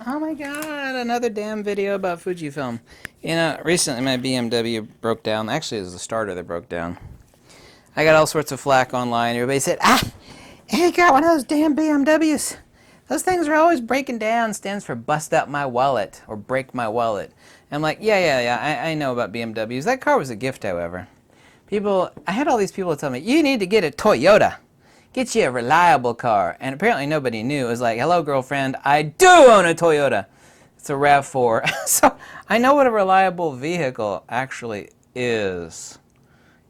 Oh my god, another damn video about Fujifilm. You know, recently my BMW broke down. Actually, it was the starter that broke down. I got all sorts of flack online. Everybody said, hey, got one of those damn BMWs. Those things are always breaking down. Stands for bust out my wallet or break my wallet. I'm like, yeah, I know about BMWs. That car was a gift, however. I had all these people tell me, you need to get a Toyota. Get you a reliable car. And apparently nobody knew. It was like, hello, girlfriend, I do own a Toyota. It's a RAV4. So I know what a reliable vehicle actually is.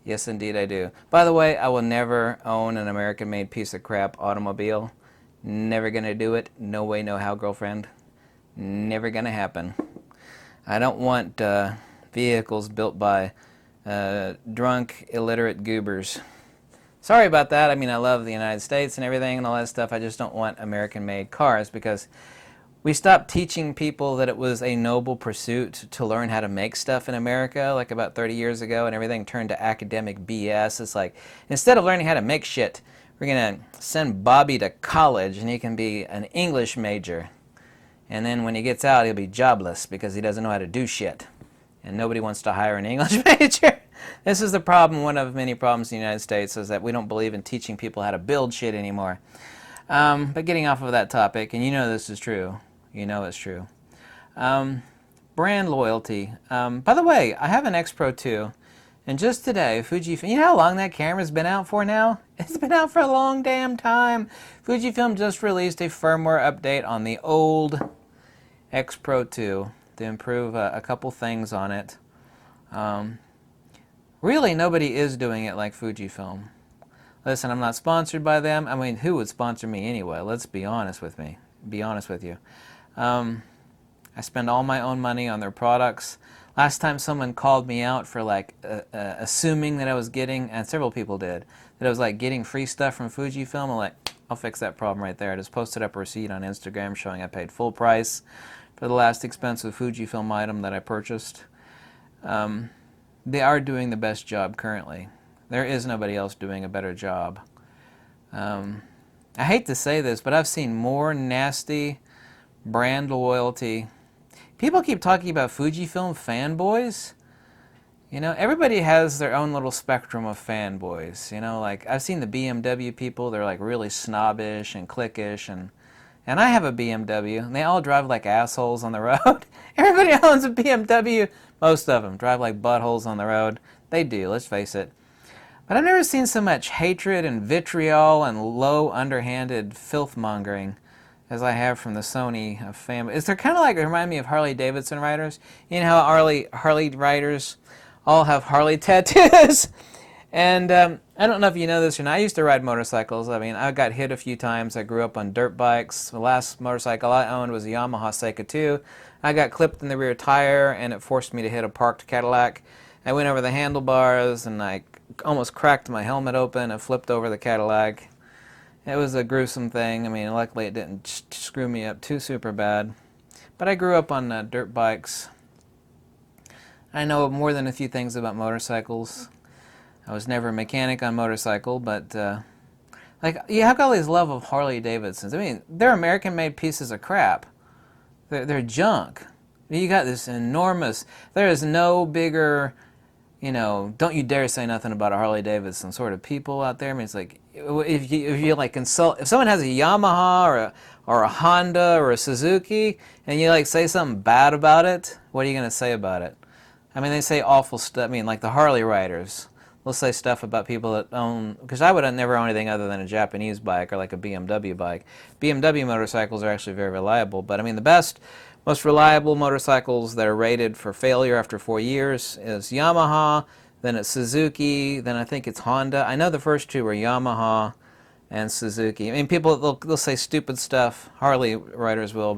Yes, indeed I do. By the way, I will never own an American-made piece of crap automobile. Never gonna do it. No way, no how, girlfriend. Never gonna happen. I don't want vehicles built by drunk, illiterate goobers. Sorry about that. I mean, I love the United States and everything and all that stuff. I just don't want American-made cars because we stopped teaching people that it was a noble pursuit to learn how to make stuff in America, like about 30 years ago, and everything turned to academic BS. It's like, instead of learning how to make shit, we're going to send Bobby to college and he can be an English major. And then when he gets out, he'll be jobless because he doesn't know how to do shit. And nobody wants to hire an English major. This is the problem, one of many problems in the United States, is that we don't believe in teaching people how to build shit anymore. But getting off of that topic, and you know this is true. You know it's true. Brand loyalty. By the way, I have an X Pro 2, and just today, Fujifilm, you know how long that camera's been out for now? It's been out for a long damn time. Fujifilm just released a firmware update on the old X Pro 2 to improve a couple things on it. Really, nobody is doing it like Fujifilm. Listen, I'm not sponsored by them. I mean, who would sponsor me anyway? Let's be honest with me. Be honest with you. I spend all my own money on their products. Last time someone called me out for like assuming that I was getting, and several people did, that I was like getting free stuff from Fujifilm. I'm like, I'll fix that problem right there. I just posted up a receipt on Instagram showing I paid full price for the last expensive Fujifilm item that I purchased. They are doing the best job currently. There is nobody else doing a better job. I hate to say this, but I've seen more nasty brand loyalty. People keep talking about Fujifilm fanboys. You know, everybody has their own little spectrum of fanboys. You know, like I've seen the BMW people, they're like really snobbish and cliquish, and I have a BMW, and they all drive like assholes on the road. Everybody owns a BMW. Most of them drive like buttholes on the road. They do, let's face it. But I've never seen so much hatred and vitriol and low, underhanded filth-mongering as I have from the Sony family. They're kind of like, remind me of Harley-Davidson riders. You know how Harley riders all have Harley tattoos? And I don't know if you know this or not. I used to ride motorcycles. I mean, I got hit a few times. I grew up on dirt bikes. The last motorcycle I owned was a Yamaha Seika 2. I got clipped in the rear tire, and it forced me to hit a parked Cadillac. I went over the handlebars, and I almost cracked my helmet open and flipped over the Cadillac. It was a gruesome thing. I mean, luckily it didn't screw me up too super bad. But I grew up on dirt bikes. I know more than a few things about motorcycles. I was never a mechanic on motorcycle, but like you have all these love of Harley Davidsons. I mean, they're American-made pieces of crap. They're junk. You got this enormous. There is no bigger, you know, don't you dare say nothing about a Harley Davidson sort of people out there. I mean, it's like if you like consult, if someone has a Yamaha or a Honda or a Suzuki, and you like say something bad about it, what are you gonna say about it? I mean, they say awful stuff. I mean, like the Harley riders. They'll say stuff about people that own, because I would never own anything other than a Japanese bike or like a BMW bike. BMW motorcycles are actually very reliable, but I mean the best, most reliable motorcycles that are rated for failure after 4 years is Yamaha, then it's Suzuki, then I think it's Honda. I know the first two are Yamaha and Suzuki. I mean, people, they'll say stupid stuff, Harley riders will,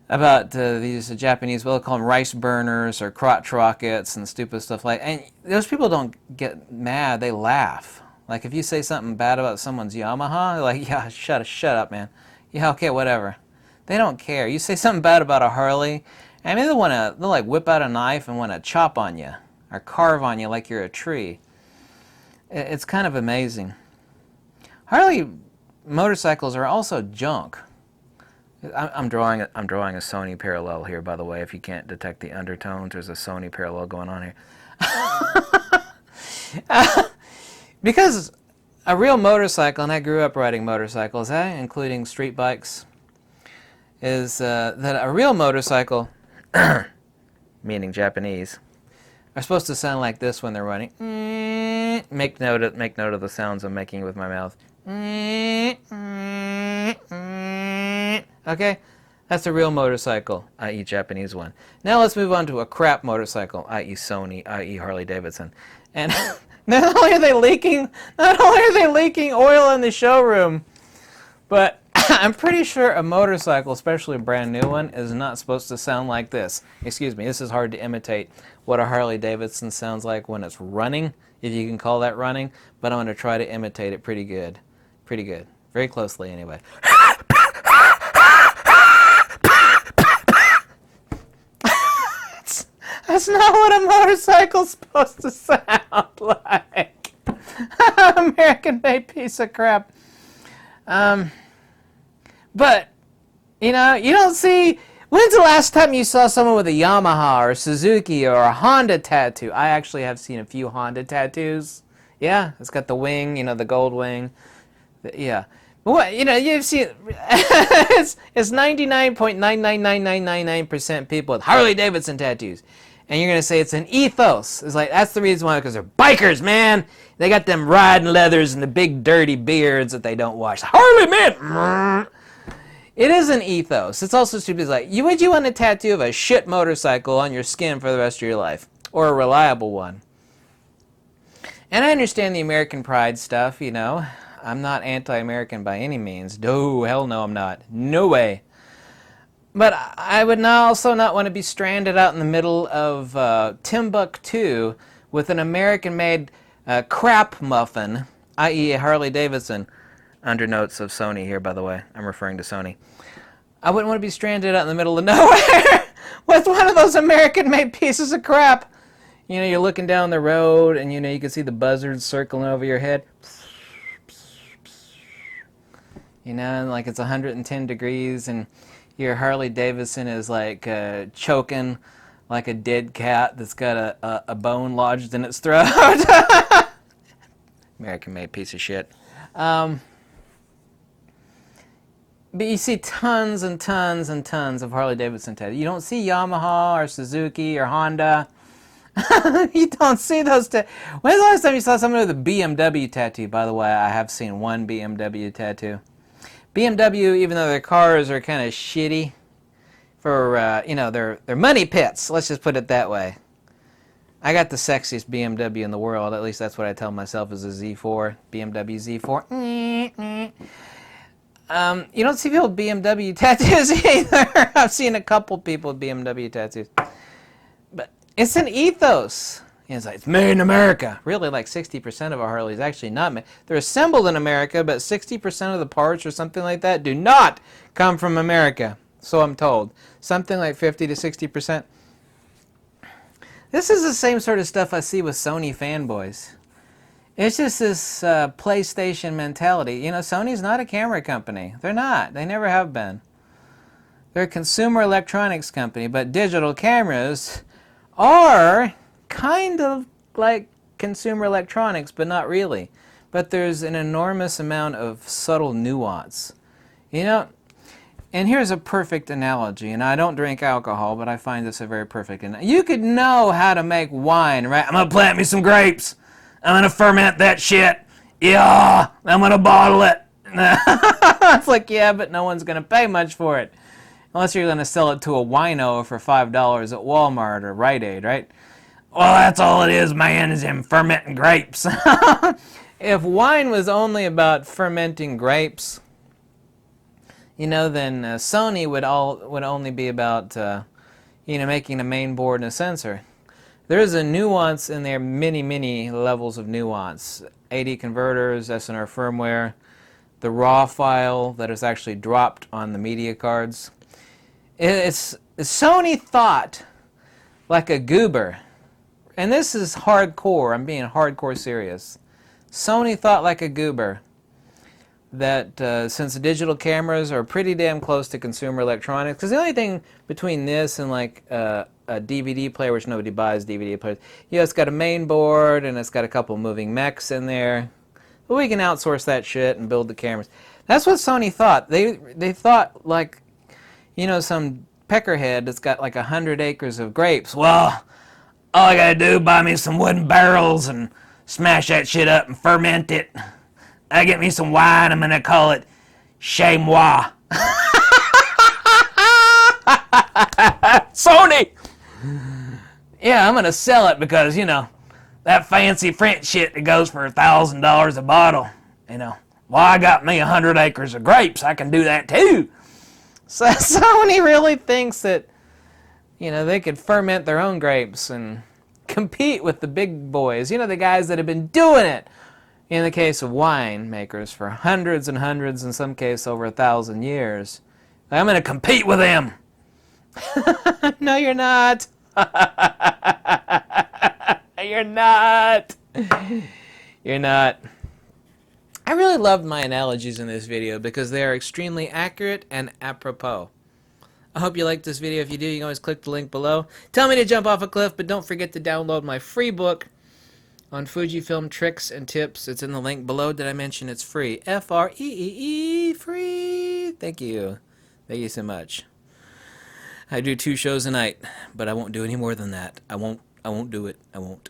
about these Japanese, we'll call them rice burners or crotch rockets and stupid stuff like. And those people don't get mad; they laugh. Like if you say something bad about someone's Yamaha, they're like, yeah, shut up, man. Yeah, okay, whatever. They don't care. You say something bad about a Harley, I mean, they'll like whip out a knife and want to chop on you or carve on you like you're a tree. It's kind of amazing. Harley motorcycles are also junk. I'm drawing a Sony parallel here, by the way. If you can't detect the undertones, there's a Sony parallel going on here. Because a real motorcycle, and I grew up riding motorcycles, including street bikes, is that a real motorcycle, meaning Japanese, are supposed to sound like this when they're running. Make note of the sounds I'm making with my mouth. Okay? That's a real motorcycle, i.e. Japanese one. Now let's move on to a crap motorcycle, i.e. Sony, i.e. Harley Davidson. And not only are they leaking oil in the showroom, but I'm pretty sure a motorcycle, especially a brand new one, is not supposed to sound like this. Excuse me, this is hard to imitate what a Harley Davidson sounds like when it's running, if you can call that running, but I'm going to try to imitate it pretty good. Pretty good. Very closely, anyway. That's not what a motorcycle's supposed to sound like. American-made piece of crap. But, you know, you don't see... When's the last time you saw someone with a Yamaha or a Suzuki or a Honda tattoo? I actually have seen a few Honda tattoos. Yeah, it's got the wing, you know, the gold wing. Yeah. But what, you know, you've seen... it's 99.99999% people with Harley Davidson tattoos. And you're going to say it's an ethos. It's like, that's the reason why, because they're bikers, man. They got them riding leathers and the big dirty beards that they don't wash. Harley, man! It is an ethos. It's also stupid. It's like, would you want a tattoo of a shit motorcycle on your skin for the rest of your life? Or a reliable one? And I understand the American pride stuff, you know. I'm not anti-American by any means. No, hell no, I'm not. No way. But I would also not want to be stranded out in the middle of Timbuktu with an American-made crap muffin, i.e. a Harley Davidson. Undernotes of Sony here, by the way. I'm referring to Sony. I wouldn't want to be stranded out in the middle of nowhere with one of those American-made pieces of crap. You know, you're looking down the road, and you know you can see the buzzards circling over your head. You know, and like it's 110 degrees, and your Harley Davidson is like choking like a dead cat that's got a bone lodged in its throat. American-made piece of shit. But you see tons and tons and tons of Harley Davidson tattoos. You don't see Yamaha or Suzuki or Honda. You don't see those. When's the last time you saw someone with a BMW tattoo? By the way, I have seen one BMW tattoo. BMW, even though their cars are kind of shitty, for you know, they're money pits. Let's just put it that way. I got the sexiest BMW in the world. At least that's what I tell myself is a Z4, BMW Z4. You don't see people with BMW tattoos either. I've seen a couple people with BMW tattoos. But it's an ethos. It's like, it's made in America. Really, like 60% of a Harley is actually not made. They're assembled in America, but 60% of the parts or something like that do not come from America. So I'm told. Something like 50 to 60%. This is the same sort of stuff I see with Sony fanboys. It's just this PlayStation mentality. You know, Sony's not a camera company. They're not. They never have been. They're a consumer electronics company, but digital cameras are kind of like consumer electronics, but not really. But there's an enormous amount of subtle nuance. You know, and here's a perfect analogy, and I don't drink alcohol, but I find this a very perfect analogy. You could know how to make wine, right? I'm going to plant me some grapes. I'm going to ferment that shit. Yeah, I'm going to bottle it. It's like, yeah, but no one's going to pay much for it. Unless you're going to sell it to a wino for $5 at Walmart or Rite Aid, right? Well, that's all it is, man, is him fermenting grapes. If wine was only about fermenting grapes, you know, then Sony would only be about, you know, making a main board and a sensor. There is a nuance in there, many levels of nuance. AD converters, SNR firmware, the raw file that is actually dropped on the media cards. Sony thought like a goober. And this is hardcore. I'm being hardcore serious. Sony thought like a goober that since digital cameras are pretty damn close to consumer electronics, because the only thing between this and like a DVD player, which nobody buys DVD players, it's got a main board and it's got a couple moving mechs in there. But we can outsource that shit and build the cameras. That's what Sony thought. They thought like, some peckerhead that's got like 100 acres of grapes. Well, all I gotta do, buy me some wooden barrels and smash that shit up and ferment it. I get me some wine, I'm gonna call it Chamois. Sony! Yeah, I'm gonna sell it because, that fancy French shit that goes for $1,000 a bottle. Well, I got me 100 acres of grapes, I can do that too. So Sony really thinks that, they could ferment their own grapes and compete with the big boys. The guys that have been doing it, in the case of wine makers, for hundreds and hundreds, in some cases over 1,000 years. I'm going to compete with them. No, you're not. You're not. You're not. I really loved my analogies in this video because they are extremely accurate and apropos. I hope you liked this video. If you do, you can always click the link below. Tell me to jump off a cliff, but don't forget to download my free book on Fujifilm tricks and tips. It's in the link below. Did I mention it's free? F-R-E-E-E, free. Thank you. Thank you so much. I do 2 shows a night, but I won't do any more than that. I won't do it. I won't.